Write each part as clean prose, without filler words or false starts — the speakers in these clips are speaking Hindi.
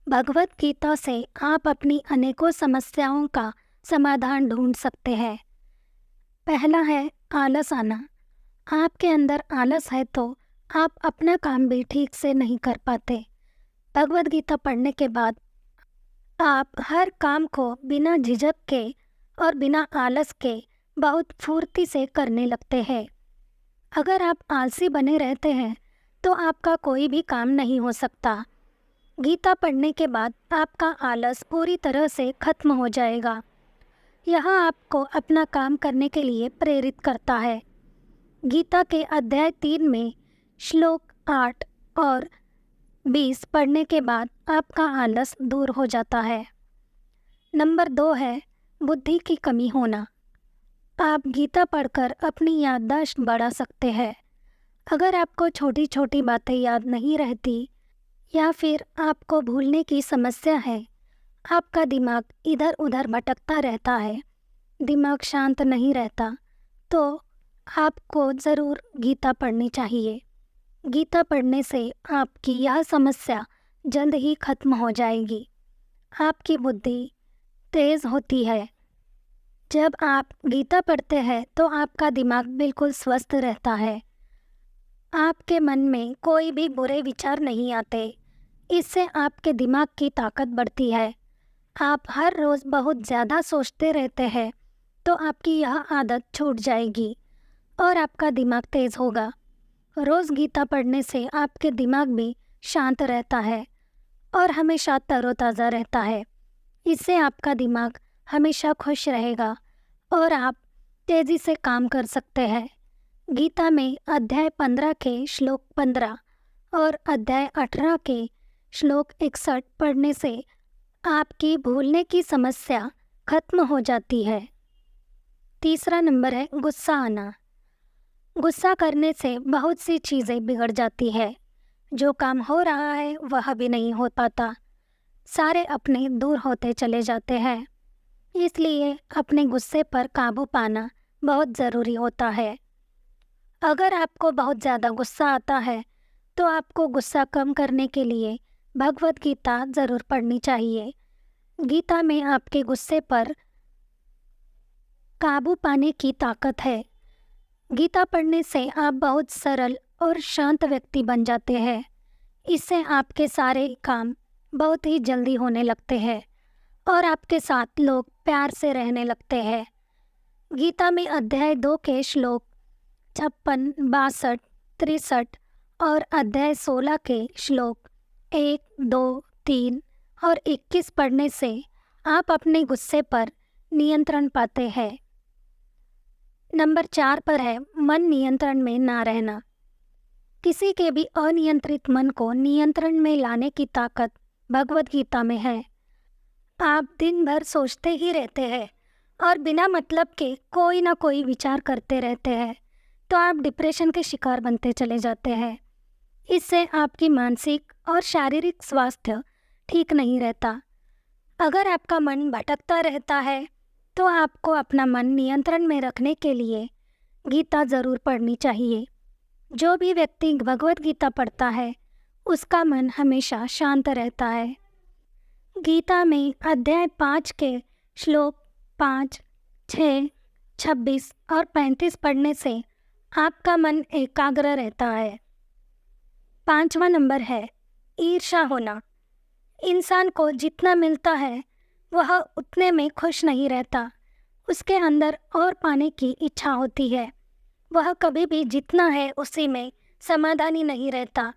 भगवत गीता से आप अपनी अनेकों समस्याओं का समाधान ढूंढ सकते हैं। पहला है आलस आना। आपके अंदर आलस है तो आप अपना काम भी ठीक से नहीं कर पाते। भगवत गीता पढ़ने के बाद आप हर काम को बिना झिझक के और बिना आलस के बहुत फुर्ती से करने लगते हैं। अगर आप आलसी बने रहते हैं तो आपका कोई भी काम नहीं हो सकता। गीता पढ़ने के बाद आपका आलस पूरी तरह से खत्म हो जाएगा। यह आपको अपना काम करने के लिए प्रेरित करता है। गीता के अध्याय 3 में श्लोक 8 और 20 पढ़ने के बाद आपका आलस दूर हो जाता है। नंबर 2 है बुद्धि की कमी होना। आप गीता पढ़कर अपनी याददाश्त बढ़ा सकते हैं। अगर आपको छोटी छोटी बातें याद नहीं रहती या फिर आपको भूलने की समस्या है, आपका दिमाग इधर उधर भटकता रहता है, दिमाग शांत नहीं रहता, तो आपको ज़रूर गीता पढ़नी चाहिए। गीता पढ़ने से आपकी यह समस्या जल्द ही खत्म हो जाएगी। आपकी बुद्धि तेज़ होती है। जब आप गीता पढ़ते हैं तो आपका दिमाग बिल्कुल स्वस्थ रहता है। आपके मन में कोई भी बुरे विचार नहीं आते। इससे आपके दिमाग की ताकत बढ़ती है। आप हर रोज़ बहुत ज़्यादा सोचते रहते हैं तो आपकी यह आदत छूट जाएगी और आपका दिमाग तेज़ होगा। रोज़ गीता पढ़ने से आपके दिमाग भी शांत रहता है और हमेशा तरोताज़ा रहता है। इससे आपका दिमाग हमेशा खुश रहेगा और आप तेज़ी से काम कर सकते हैं। गीता में अध्याय 15 के श्लोक 15 और अध्याय 18 के श्लोक 61 पढ़ने से आपकी भूलने की समस्या खत्म हो जाती है। तीसरा नंबर है गुस्सा आना। गुस्सा करने से बहुत सी चीज़ें बिगड़ जाती है। जो काम हो रहा है वह भी नहीं हो पाता। सारे अपने दूर होते चले जाते हैं। इसलिए अपने गुस्से पर काबू पाना बहुत ज़रूरी होता है। अगर आपको बहुत ज़्यादा गुस्सा आता है तो आपको गुस्सा कम करने के लिए भगवत गीता ज़रूर पढ़नी चाहिए। गीता में आपके गुस्से पर काबू पाने की ताकत है। गीता पढ़ने से आप बहुत सरल और शांत व्यक्ति बन जाते हैं। इससे आपके सारे काम बहुत ही जल्दी होने लगते हैं और आपके साथ लोग प्यार से रहने लगते हैं। गीता में अध्याय 2 के श्लोक 56, 62, 63 और अध्याय 16 के श्लोक 1, 2, 3 और 21 पढ़ने से आप अपने गुस्से पर नियंत्रण पाते हैं। नंबर 4 पर है मन नियंत्रण में ना रहना। किसी के भी अनियंत्रित मन को नियंत्रण में लाने की ताकत भगवत गीता में है। आप दिन भर सोचते ही रहते हैं और बिना मतलब के कोई ना कोई विचार करते रहते हैं तो आप डिप्रेशन के शिकार बनते चले जाते हैं। इससे आपकी मानसिक और शारीरिक स्वास्थ्य ठीक नहीं रहता। अगर आपका मन भटकता रहता है तो आपको अपना मन नियंत्रण में रखने के लिए गीता ज़रूर पढ़नी चाहिए। जो भी व्यक्ति भगवत गीता पढ़ता है उसका मन हमेशा शांत रहता है। गीता में अध्याय 5 के श्लोक 5, 6, 26 और 35 पढ़ने से आपका मन एकाग्र रहता है। 5वां नंबर है ईर्ष्या होना। इंसान को जितना मिलता है वह उतने में खुश नहीं रहता। उसके अंदर और पाने की इच्छा होती है। वह कभी भी जितना है उसी में समाधानी नहीं रहता।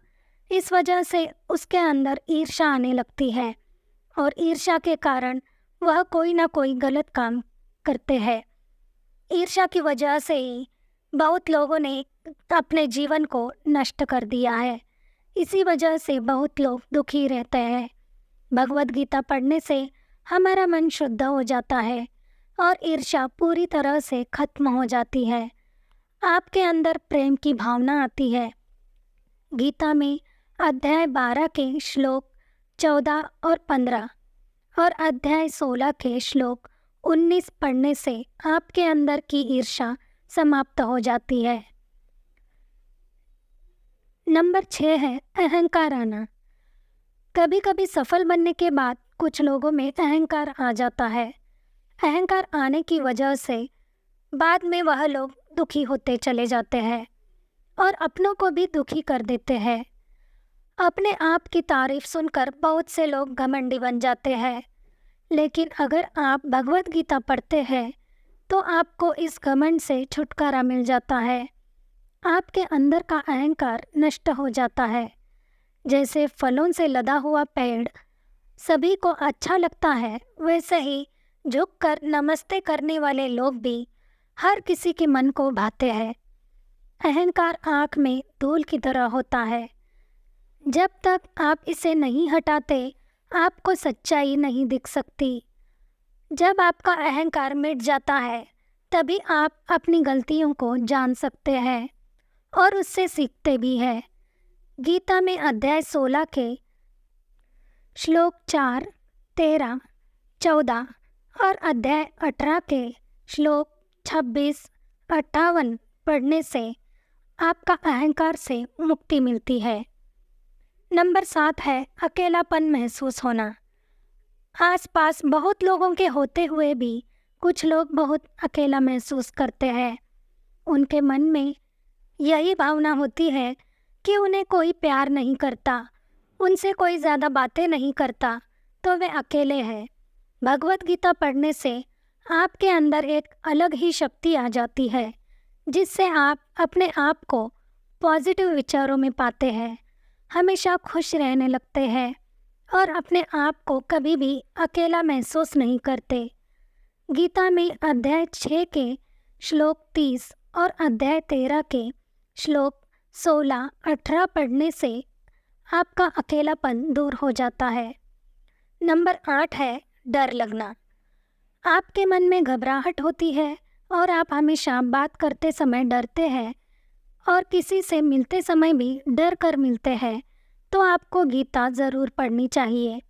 इस वजह से उसके अंदर ईर्ष्या आने लगती है और ईर्ष्या के कारण वह कोई ना कोई गलत काम करते हैं। ईर्ष्या की वजह से ही बहुत लोगों ने अपने जीवन को नष्ट कर दिया है। इसी वजह से बहुत लोग दुखी रहते हैं। भगवत गीता पढ़ने से हमारा मन शुद्ध हो जाता है और ईर्ष्या पूरी तरह से खत्म हो जाती है। आपके अंदर प्रेम की भावना आती है। गीता में अध्याय 12 के श्लोक 14 और 15 और अध्याय 16 के श्लोक 19 पढ़ने से आपके अंदर की ईर्ष्या समाप्त हो जाती है। नंबर 6 है अहंकार आना। कभी कभी सफल बनने के बाद कुछ लोगों में अहंकार आ जाता है। अहंकार आने की वजह से बाद में वह लोग दुखी होते चले जाते हैं और अपनों को भी दुखी कर देते हैं। अपने आप की तारीफ सुनकर बहुत से लोग घमंडी बन जाते हैं, लेकिन अगर आप भगवत गीता पढ़ते हैं तो आपको इस घमंड से छुटकारा मिल जाता है। आपके अंदर का अहंकार नष्ट हो जाता है। जैसे फलों से लदा हुआ पेड़ सभी को अच्छा लगता है, वैसे ही झुककर नमस्ते करने वाले लोग भी हर किसी के मन को भाते हैं। अहंकार आँख में धूल की तरह होता है। जब तक आप इसे नहीं हटाते, आपको सच्चाई नहीं दिख सकती। जब आपका अहंकार मिट जाता है, तभी आप अपनी गलतियों को जान सकते हैं और उससे सीखते भी हैं। गीता में अध्याय 16 के श्लोक 4, 13, 14 और अध्याय 18 के श्लोक 26, 58 पढ़ने से आपका अहंकार से मुक्ति मिलती है। नंबर 7 है अकेलापन महसूस होना। आसपास बहुत लोगों के होते हुए भी कुछ लोग बहुत अकेला महसूस करते हैं। उनके मन में यही भावना होती है कि उन्हें कोई प्यार नहीं करता, उनसे कोई ज़्यादा बातें नहीं करता, तो वे अकेले हैं। भगवत गीता पढ़ने से आपके अंदर एक अलग ही शक्ति आ जाती है, जिससे आप अपने आप को पॉजिटिव विचारों में पाते हैं, हमेशा खुश रहने लगते हैं और अपने आप को कभी भी अकेला महसूस नहीं करते। गीता में अध्याय 6 के श्लोक 30 और अध्याय 13 के श्लोक 16, 18 पढ़ने से आपका अकेलापन दूर हो जाता है। नंबर 8 है डर लगना। आपके मन में घबराहट होती है और आप हमेशा बात करते समय डरते हैं और किसी से मिलते समय भी डर कर मिलते हैं, तो आपको गीता ज़रूर पढ़नी चाहिए।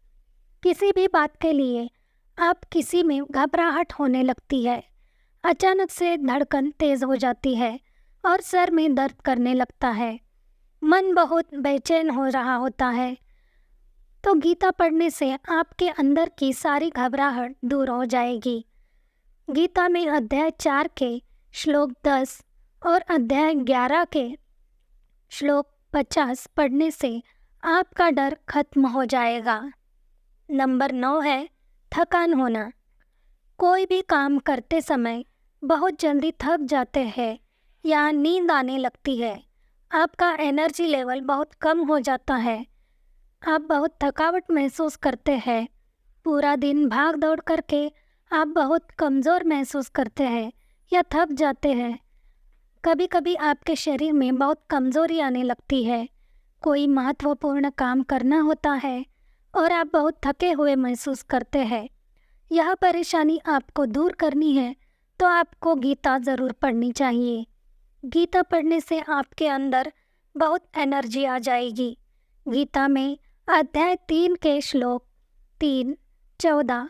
किसी भी बात के लिए आप किसी में घबराहट होने लगती है, अचानक से धड़कन तेज़ हो जाती है और सर में दर्द करने लगता है, मन बहुत बेचैन हो रहा होता है, तो गीता पढ़ने से आपके अंदर की सारी घबराहट दूर हो जाएगी। गीता में अध्याय 4 के श्लोक 10 और अध्याय 11 के श्लोक 50 पढ़ने से आपका डर खत्म हो जाएगा। नंबर 9 है थकान होना। कोई भी काम करते समय बहुत जल्दी थक जाते हैं या नींद आने लगती है। आपका एनर्जी लेवल बहुत कम हो जाता है। आप बहुत थकावट महसूस करते हैं। पूरा दिन भाग दौड़ करके आप बहुत कमज़ोर महसूस करते हैं या थक जाते हैं। कभी कभी आपके शरीर में बहुत कमज़ोरी आने लगती है। कोई महत्वपूर्ण काम करना होता है और आप बहुत थके हुए महसूस करते हैं। यह परेशानी आपको दूर करनी है तो आपको गीता ज़रूर पढ़नी चाहिए। गीता पढ़ने से आपके अंदर बहुत एनर्जी आ जाएगी। गीता में अध्याय 3 के श्लोक 3, 14,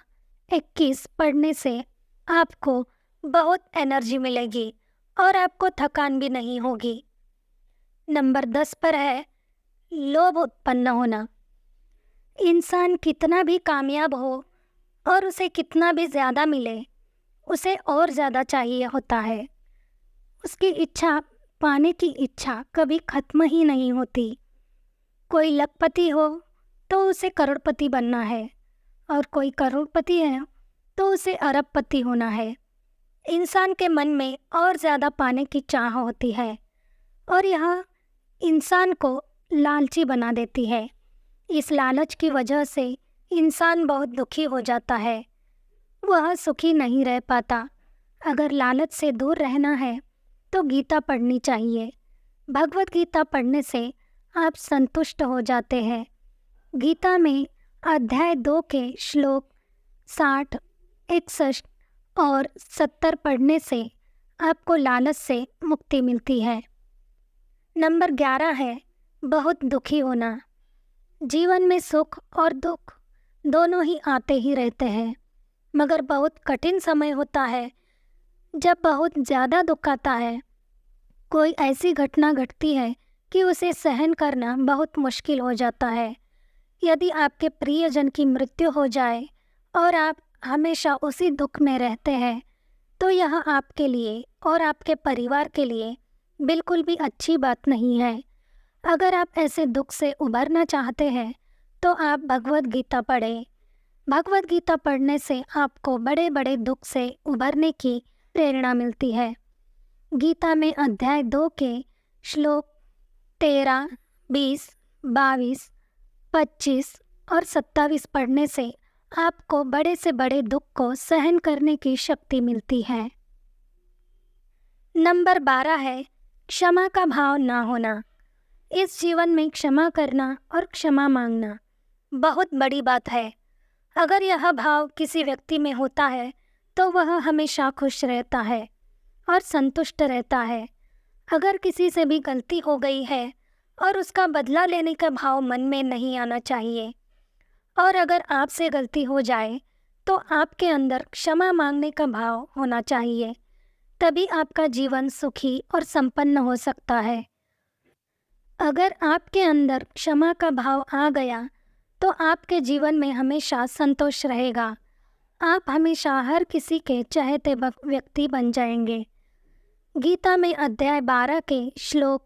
21 पढ़ने से आपको बहुत एनर्जी मिलेगी और आपको थकान भी नहीं होगी। नंबर 10 पर है लोभ उत्पन्न होना। इंसान कितना भी कामयाब हो और उसे कितना भी ज़्यादा मिले, उसे और ज़्यादा चाहिए होता है। उसकी इच्छा पाने की इच्छा कभी ख़त्म ही नहीं होती। कोई लखपति हो तो उसे करोड़पति बनना है और कोई करोड़पति है तो उसे अरबपति होना है। इंसान के मन में और ज़्यादा पाने की चाह होती है और यह इंसान को लालची बना देती है। इस लालच की वजह से इंसान बहुत दुखी हो जाता है, वह सुखी नहीं रह पाता। अगर लालच से दूर रहना है तो गीता पढ़नी चाहिए। भगवत गीता पढ़ने से आप संतुष्ट हो जाते हैं। गीता में अध्याय 2 के श्लोक 60, 61 और 70 पढ़ने से आपको लालच से मुक्ति मिलती है। नंबर 11 है बहुत दुखी होना। जीवन में सुख और दुख दोनों ही आते ही रहते हैं, मगर बहुत कठिन समय होता है जब बहुत ज़्यादा दुख आता है। कोई ऐसी घटना घटती है कि उसे सहन करना बहुत मुश्किल हो जाता है। यदि आपके प्रियजन की मृत्यु हो जाए और आप हमेशा उसी दुख में रहते हैं, तो यह आपके लिए और आपके परिवार के लिए बिल्कुल भी अच्छी बात नहीं है। अगर आप ऐसे दुख से उबरना चाहते हैं तो आप भगवत गीता पढ़ें। भगवत गीता पढ़ने से आपको बड़े बड़े दुख से उबरने की प्रेरणा मिलती है। गीता में अध्याय 2 के श्लोक 13, 20, 22, 25 और 27 पढ़ने से आपको बड़े से बड़े दुख को सहन करने की शक्ति मिलती है। नंबर 12 है क्षमा का भाव ना होना। इस जीवन में क्षमा करना और क्षमा मांगना बहुत बड़ी बात है। अगर यह भाव किसी व्यक्ति में होता है तो वह हमेशा खुश रहता है और संतुष्ट रहता है। अगर किसी से भी गलती हो गई है और उसका बदला लेने का भाव मन में नहीं आना चाहिए, और अगर आपसे गलती हो जाए तो आपके अंदर क्षमा मांगने का भाव होना चाहिए। तभी आपका जीवन सुखी और संपन्न हो सकता है। अगर आपके अंदर क्षमा का भाव आ गया तो आपके जीवन में हमेशा संतोष रहेगा। आप हमेशा हर किसी के चाहते व्यक्ति बन जाएंगे। गीता में अध्याय 12 के श्लोक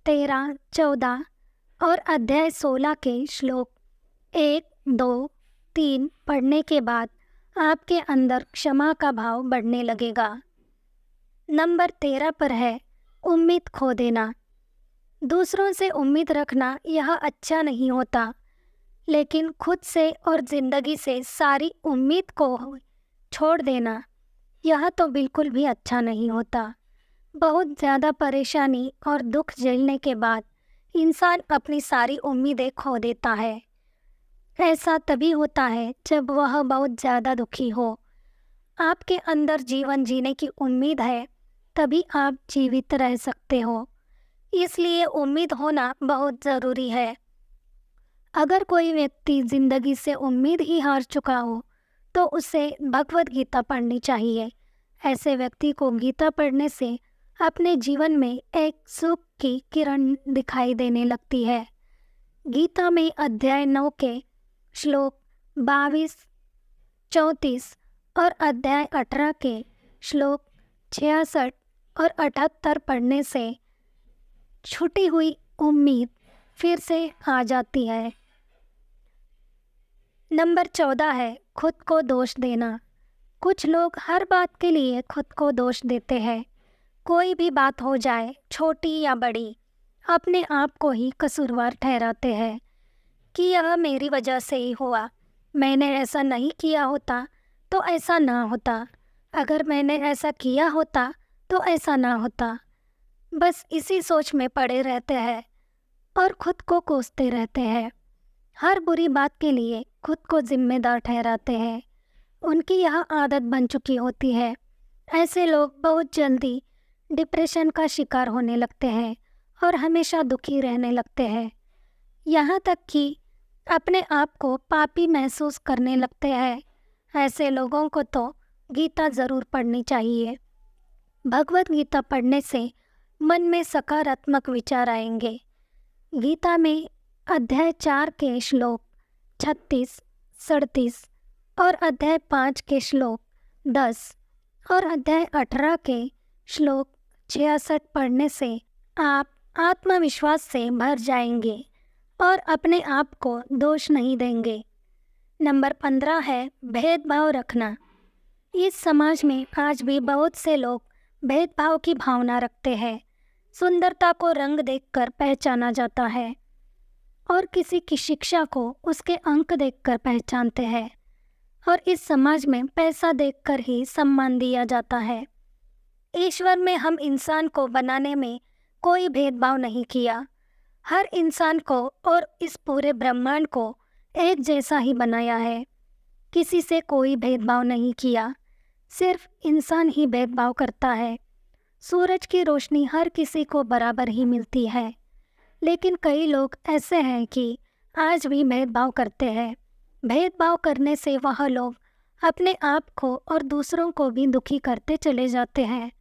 13, 14 और अध्याय 16 के श्लोक 1, 2, 3 पढ़ने के बाद आपके अंदर क्षमा का भाव बढ़ने लगेगा। नंबर 13 पर है उम्मीद खो देना। दूसरों से उम्मीद रखना यह अच्छा नहीं होता, लेकिन खुद से और ज़िंदगी से सारी उम्मीद को छोड़ देना यह तो बिल्कुल भी अच्छा नहीं होता। बहुत ज़्यादा परेशानी और दुख झेलने के बाद इंसान अपनी सारी उम्मीदें खो देता है। ऐसा तभी होता है जब वह बहुत ज़्यादा दुखी हो। आपके अंदर जीवन जीने की उम्मीद है, तभी आप जीवित रह सकते हो। इसलिए उम्मीद होना बहुत ज़रूरी है। अगर कोई व्यक्ति ज़िंदगी से उम्मीद ही हार चुका हो तो उसे भगवत गीता पढ़नी चाहिए। ऐसे व्यक्ति को गीता पढ़ने से अपने जीवन में एक सुख की किरण दिखाई देने लगती है। गीता में अध्याय 9 के श्लोक 22, 34 और अध्याय 18 के श्लोक 66 और 78 पढ़ने से छूटी हुई उम्मीद फिर से आ जाती है। नंबर 14 है खुद को दोष देना। कुछ लोग हर बात के लिए खुद को दोष देते हैं। कोई भी बात हो जाए, छोटी या बड़ी, अपने आप को ही कसूरवार ठहराते हैं कि यह मेरी वजह से ही हुआ। मैंने ऐसा नहीं किया होता तो ऐसा ना होता। अगर मैंने ऐसा किया होता तो ऐसा ना होता। बस इसी सोच में पड़े रहते हैं और खुद को कोसते रहते हैं। हर बुरी बात के लिए खुद को जिम्मेदार ठहराते हैं। उनकी यह आदत बन चुकी होती है। ऐसे लोग बहुत जल्दी डिप्रेशन का शिकार होने लगते हैं और हमेशा दुखी रहने लगते हैं। यहाँ तक कि अपने आप को पापी महसूस करने लगते हैं। ऐसे लोगों को तो गीता ज़रूर पढ़नी चाहिए। भगवत गीता पढ़ने से मन में सकारात्मक विचार आएंगे। गीता में अध्याय 4 के श्लोक 36, 37 और अध्याय 5 के श्लोक 10 और अध्याय 18 के श्लोक 66 पढ़ने से आप आत्मविश्वास से भर जाएंगे और अपने आप को दोष नहीं देंगे। नंबर 15 है भेदभाव रखना। इस समाज में आज भी बहुत से लोग भेदभाव की भावना रखते हैं। सुंदरता को रंग देखकर पहचाना जाता है और किसी की शिक्षा को उसके अंक देखकर पहचानते हैं, और इस समाज में पैसा देखकर ही सम्मान दिया जाता है। ईश्वर में हम इंसान को बनाने में कोई भेदभाव नहीं किया। हर इंसान को और इस पूरे ब्रह्मांड को एक जैसा ही बनाया है। किसी से कोई भेदभाव नहीं किया। सिर्फ इंसान ही भेदभाव करता है। सूरज की रोशनी हर किसी को बराबर ही मिलती है, लेकिन कई लोग ऐसे हैं कि आज भी भेदभाव करते हैं। भेदभाव करने से वह लोग अपने आप को और दूसरों को भी दुखी करते चले जाते हैं।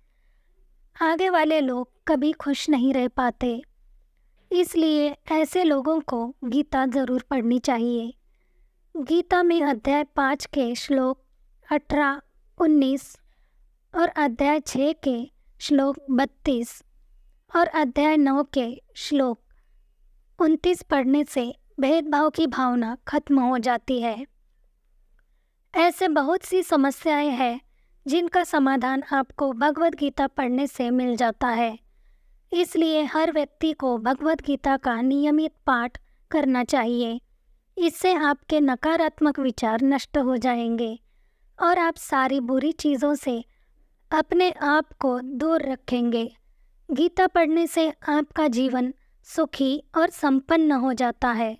आगे वाले लोग कभी खुश नहीं रह पाते। इसलिए ऐसे लोगों को गीता ज़रूर पढ़नी चाहिए। गीता में अध्याय 5 के श्लोक 18, 19 और अध्याय 6 के श्लोक 32 और अध्याय 9 के श्लोक 29 पढ़ने से भेदभाव की भावना खत्म हो जाती है। ऐसे बहुत सी समस्याएं हैं जिनका समाधान आपको भगवद गीता पढ़ने से मिल जाता है। इसलिए हर व्यक्ति को भगवद गीता का नियमित पाठ करना चाहिए। इससे आपके नकारात्मक विचार नष्ट हो जाएंगे और आप सारी बुरी चीज़ों से अपने आप को दूर रखेंगे। गीता पढ़ने से आपका जीवन सुखी और संपन्न हो जाता है।